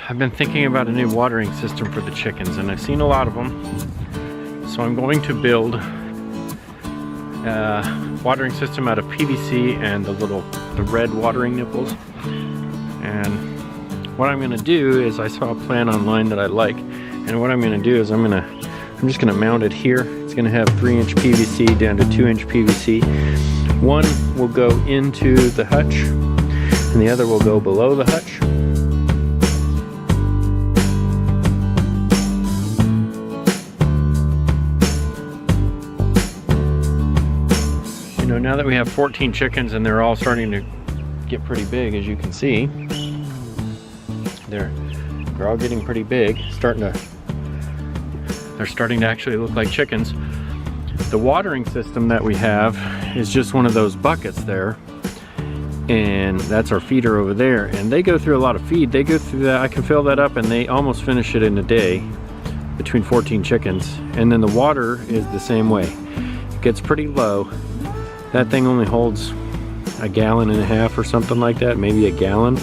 I've been thinking about a new watering system for the chickens, and I've seen a lot of them. So I'm going to build a watering system out of PVC and the red watering nipples. And what I'm gonna do is, I saw a plan online that I like, and what I'm gonna do is I'm just gonna mount it here. It's gonna have 3-inch PVC down to 2-inch PVC. One will go into the hutch, and the other will go below the hutch. You know, now that we have 14 chickens and they're all starting to get pretty big, as you can see, they're all getting pretty big, they're starting to actually look like chickens. The watering system that we have is just one of those buckets there, and that's our feeder over there, and they go through a lot of feed. They go through that, I can fill that up, and they almost finish it in a day between 14 chickens. And then the water is the same way. It gets pretty low. That thing only holds 1.5 gallons or something like that, maybe 1 gallon.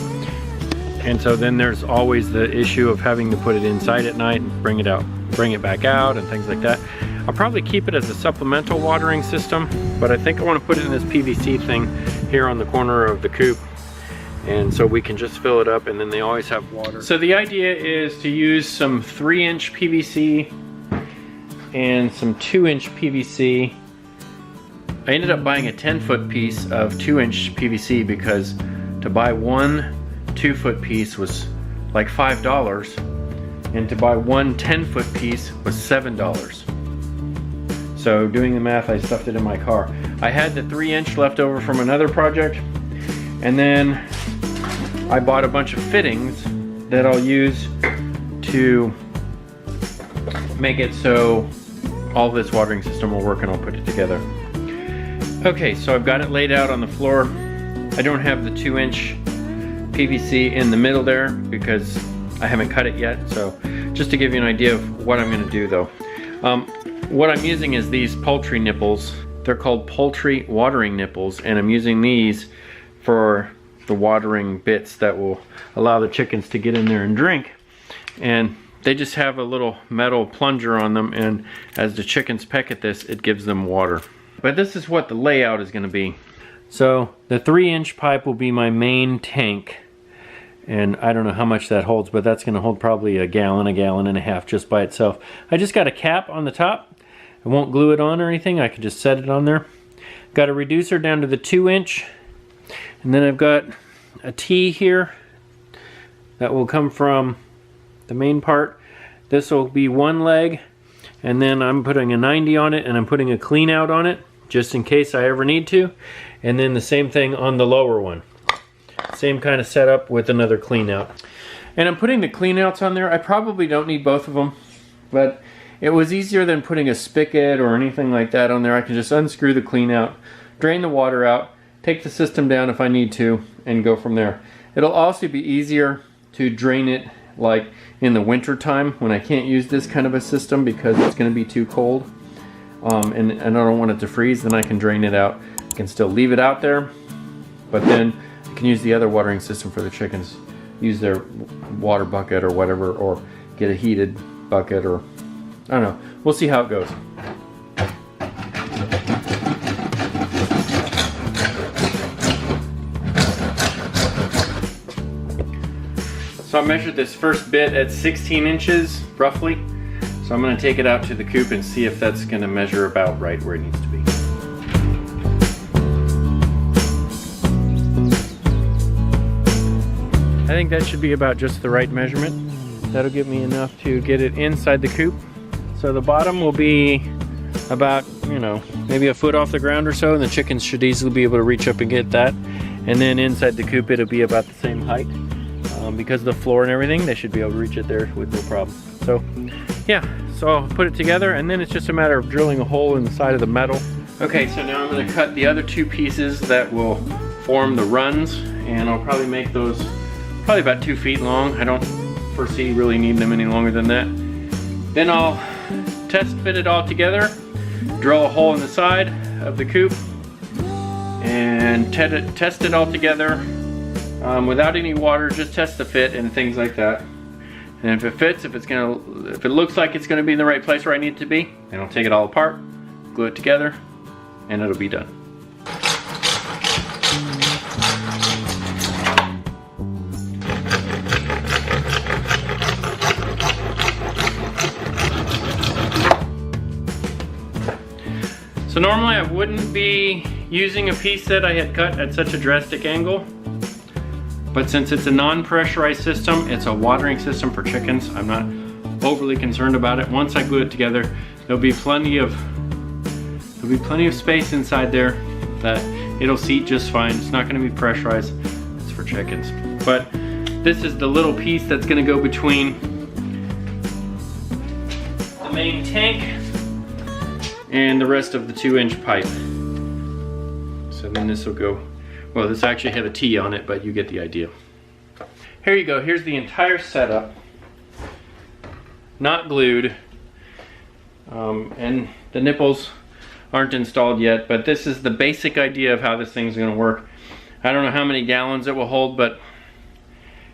And so then there's always the issue of having to put it inside at night and bring it back out and things like that. I'll probably keep it as a supplemental watering system, but I think I want to put it in this PVC thing here on the corner of the coop, and so we can just fill it up, and then they always have water. So the idea is to use some 3-inch PVC and some 2-inch PVC. I ended up buying a 10-foot piece of 2-inch PVC because to buy one 2-foot piece was like $5, and to buy one 10-foot piece was $7. So doing the math, I stuffed it in my car. I had the 3-inch left over from another project, and then I bought a bunch of fittings that I'll use to make it so all this watering system will work, and I'll put it together. Okay, so I've got it laid out on the floor. I don't have the 2-inch PVC in the middle there because I haven't cut it yet. So just to give you an idea of what I'm gonna do though. What I'm using is these poultry nipples. They're called poultry watering nipples, and I'm using these for the watering bits that will allow the chickens to get in there and drink. And they just have a little metal plunger on them, and as the chickens peck at this, it gives them water. But this is what the layout is going to be. So the 3-inch pipe will be my main tank, and I don't know how much that holds, but that's going to hold probably 1 gallon, 1.5 gallons just by itself. I just got a cap on the top. I won't glue it on or anything. I can just set it on there. Got a reducer down to the 2-inch, and then I've got a T here that will come from the main part. This will be one leg, and then I'm putting a 90 on it, and I'm putting a clean out on it just in case I ever need to. And then the same thing on the lower one. Same kind of setup with another clean out. And I'm putting the clean outs on there. I probably don't need both of them, but it was easier than putting a spigot or anything like that on there. I can just unscrew the clean out, drain the water out, take the system down if I need to, and go from there. It'll also be easier to drain it like in the winter time when I can't use this kind of a system because it's going to be too cold, and I don't want it to freeze. Then I can drain it out. I can still leave it out there, but then I can use the other watering system for the chickens. Use their water bucket or whatever, or get a heated bucket, or I don't know. We'll see how it goes. So I measured this first bit at 16 inches, roughly. So I'm going to take it out to the coop and see if that's going to measure about right where it needs to be. I think that should be about just the right measurement. That'll give me enough to get it inside the coop. So the bottom will be about, you know, maybe a foot off the ground or so, and the chickens should easily be able to reach up and get that. And then inside the coop, it'll be about the same height. Because of the floor and everything, they should be able to reach it there with no problem. So yeah, so I'll put it together, and then it's just a matter of drilling a hole in the side of the metal. Okay, so now I'm going to cut the other 2 pieces that will form the runs, and I'll probably make those probably about 2 feet long. I don't foresee really needing them any longer than that. Then I'll test fit it all together, drill a hole in the side of the coop, and test it all together without any water. Just test the fit and things like that. And if it fits, if it looks like it's gonna be in the right place where I need it to be, then I'll take it all apart, glue it together, and it'll be done. So normally I wouldn't be using a piece that I had cut at such a drastic angle, but since it's a non-pressurized system, it's a watering system for chickens, I'm not overly concerned about it. Once I glue it together, there'll be plenty of space inside there that it'll seat just fine. It's not going to be pressurized. It's for chickens. But this is the little piece that's going to go between the main tank and the rest of the 2-inch pipe. So then this will go, well, this actually had a T on it, but you get the idea. Here you go, here's the entire setup. Not glued. And the nipples aren't installed yet, but this is the basic idea of how this thing's gonna work. I don't know how many gallons it will hold, but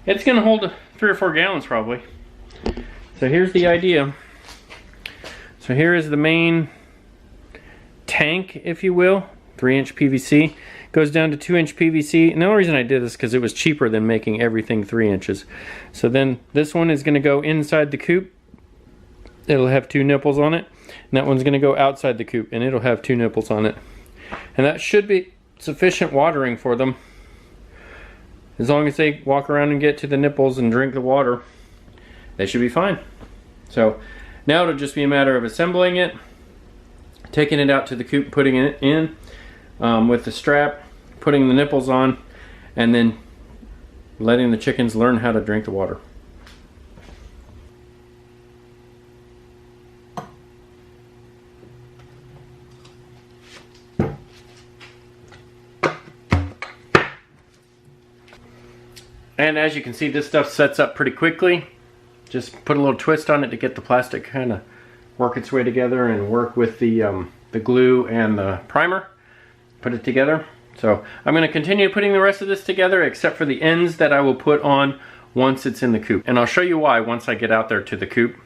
it's gonna hold 3 or 4 gallons probably. So here's the idea. So here is the main tank, if you will, 3-inch PVC. Goes down to 2-inch PVC, and the only reason I did this is because it was cheaper than making everything 3 inches. So then this one is going to go inside the coop. It'll have 2 nipples on it, and that one's going to go outside the coop, and it'll have 2 nipples on it. And that should be sufficient watering for them. As long as they walk around and get to the nipples and drink the water, they should be fine. So now it'll just be a matter of assembling it, taking it out to the coop, putting it in with the strap, putting the nipples on, and then letting the chickens learn how to drink the water. And as you can see, this stuff sets up pretty quickly. Just put a little twist on it to get the plastic kind of work its way together and work with the glue and the primer. Put it together. So I'm going to continue putting the rest of this together, except for the ends that I will put on once it's in the coop. And I'll show you why once I get out there to the coop,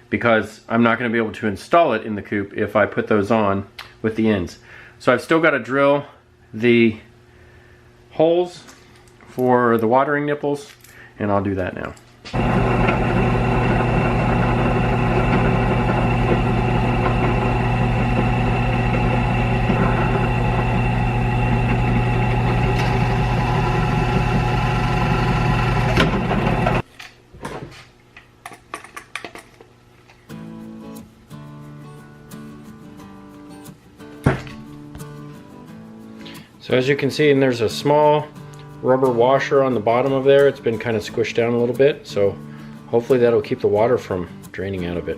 because I'm not going to be able to install it in the coop if I put those on with the ends. So I've still got to drill the holes for the watering nipples, and I'll do that now. So as you can see, and there's a small rubber washer on the bottom of there. It's been kind of squished down a little bit, so hopefully that'll keep the water from draining out of it.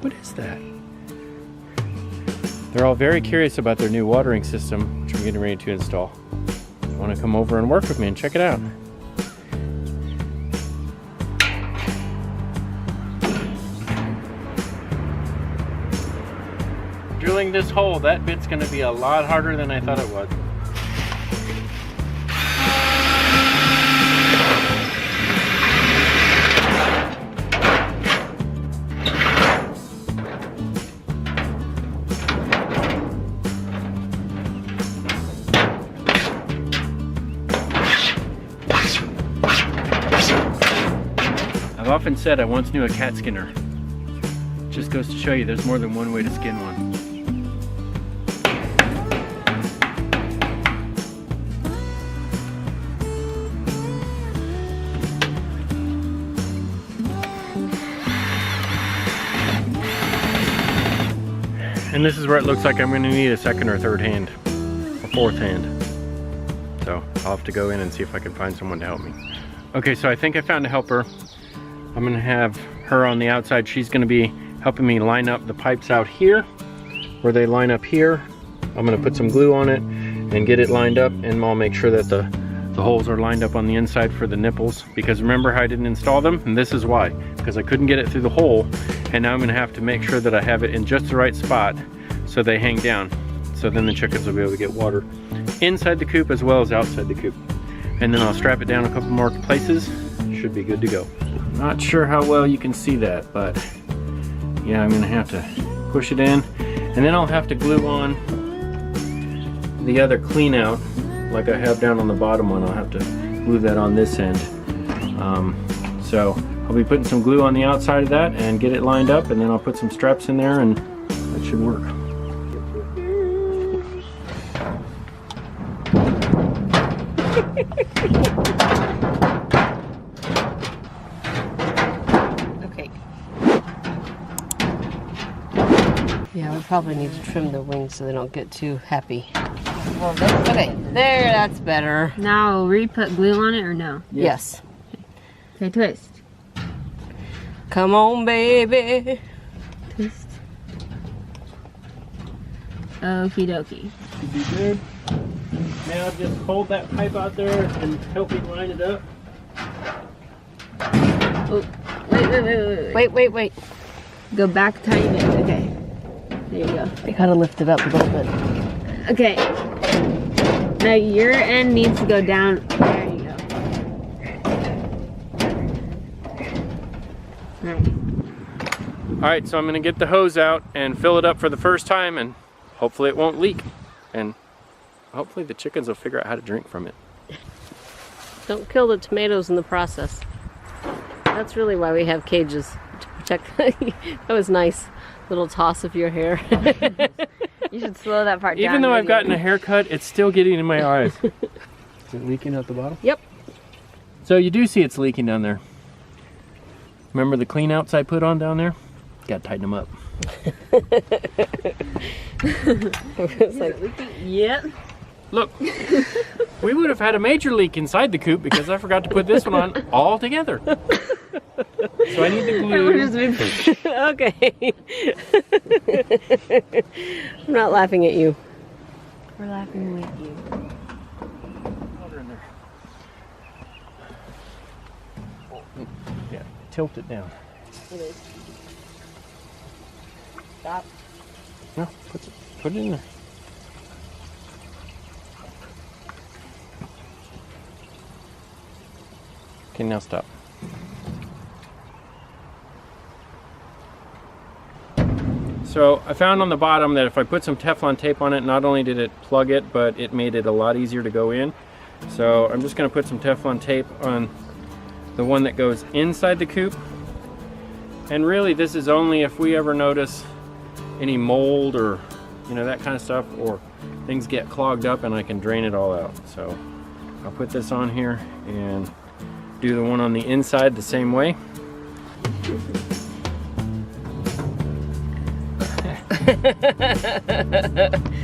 What is that? They're all very curious about their new watering system, which I'm getting ready to install. They want to come over and work with me and check it out. Drilling this hole, that bit's going to be a lot harder than I thought it was. I've often said I once knew a cat skinner. Just goes to show you there's more than one way to skin one. And this is where it looks like I'm going to need a second or third hand, or fourth hand. So I'll have to go in and see if I can find someone to help me. Okay, so I think I found a helper. I'm going to have her on the outside. She's going to be helping me line up the pipes out here, where they line up here. I'm going to put some glue on it and get it lined up, and I'll make sure that the holes are lined up on the inside for the nipples, because remember how I didn't install them? And this is why, because I couldn't get it through the hole, and now I'm going to have to make sure that I have it in just the right spot so they hang down, so then the chickens will be able to get water inside the coop as well as outside the coop. and then I'll strap it down a couple more places. Should be good to go. Not sure how well you can see that, but yeah, I'm gonna have to push it in, and then I'll have to glue on the other clean out like I have down on the bottom one. I'll have to glue that on this end. So I'll be putting some glue on the outside of that and get it lined up, and then I'll put some straps in there and that should work. Okay. Yeah, we probably need to trim the wings so they don't get too happy. Okay, there, that's better. Now re-put glue on it or no? Yes. Okay, twist. Come on, baby. Twist. Okie dokie. Should be good. Now just hold that pipe out there and help me line it up. Oh, wait. Go back a tiny bit. Okay. There you go. I gotta lift it up a little bit. Okay. Now your end needs to go down. There you go. Nice. Alright, so I'm going to get the hose out and fill it up for the first time, and hopefully it won't leak. And hopefully the chickens will figure out how to drink from it. Don't kill the tomatoes in the process. That's really why we have cages, to protect. That was nice. Little toss of your hair. You should slow that part down. Even though I've gotten a haircut, it's still getting in my eyes. Is it leaking at the bottom? Yep. So you do see it's leaking down there. Remember the clean outs I put on down there? Got to tighten them up. It's like, Yep. Look, we would have had a major leak inside the coop because I forgot to put this one on all together. So I need the glue. Okay. I'm not laughing at you. We're laughing with you. Water in there. Yeah, tilt it down. It is. Stop. No, put it in there. Okay, now stop. So I found on the bottom that if I put some Teflon tape on it, not only did it plug it, but it made it a lot easier to go in. So I'm just going to put some Teflon tape on the one that goes inside the coop. And really this is only if we ever notice any mold or that kind of stuff, or things get clogged up and I can drain it all out. So I'll put this on here and do the one on the inside the same way.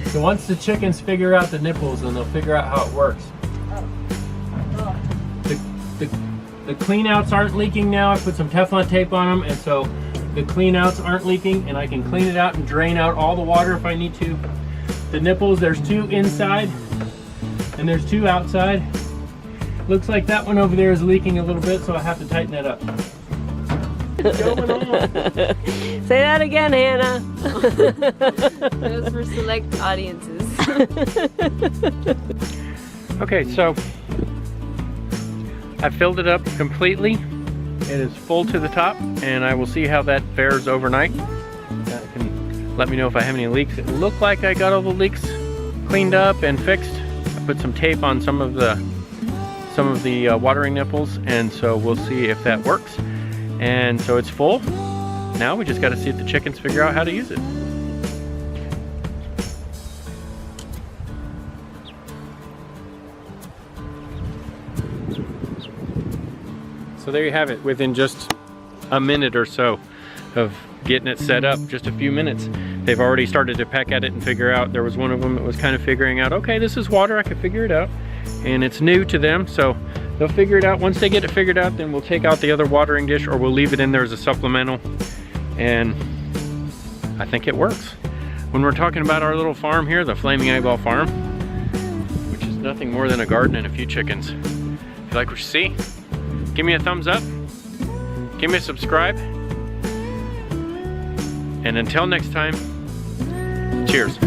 So once the chickens figure out the nipples, then they'll figure out how it works. The clean outs aren't leaking now. I put some Teflon tape on them, and so the clean outs aren't leaking, and I can clean it out and drain out all the water if I need to. The nipples, there's 2 inside and there's 2 outside. Looks like that one over there is leaking a little bit, so I have to tighten that up. What's going on? Say that again, Hannah. Those for select audiences. Okay, so I filled it up completely. It is full to the top, and I will see how that fares overnight. That can let me know if I have any leaks. It looked like I got all the leaks cleaned up and fixed. I put some tape on some of the watering nipples, and so we'll see if that works. And so it's full. Now we just got to see if the chickens figure out how to use it. So there you have it. Within just a minute or so of getting it set up, just a few minutes, they've already started to peck at it and figure out. There was one of them that was kind of figuring out, okay, this is water, I can figure it out. And it's new to them, so they'll figure it out. Once they get it figured out, then we'll take out the other watering dish, or we'll leave it in there as a supplemental. And I think it works. When we're talking about our little farm here, the Flaming Eyeball Farm, which is nothing more than a garden and a few chickens. If you like what you see, give me a thumbs up, give me a subscribe, and until next time, cheers.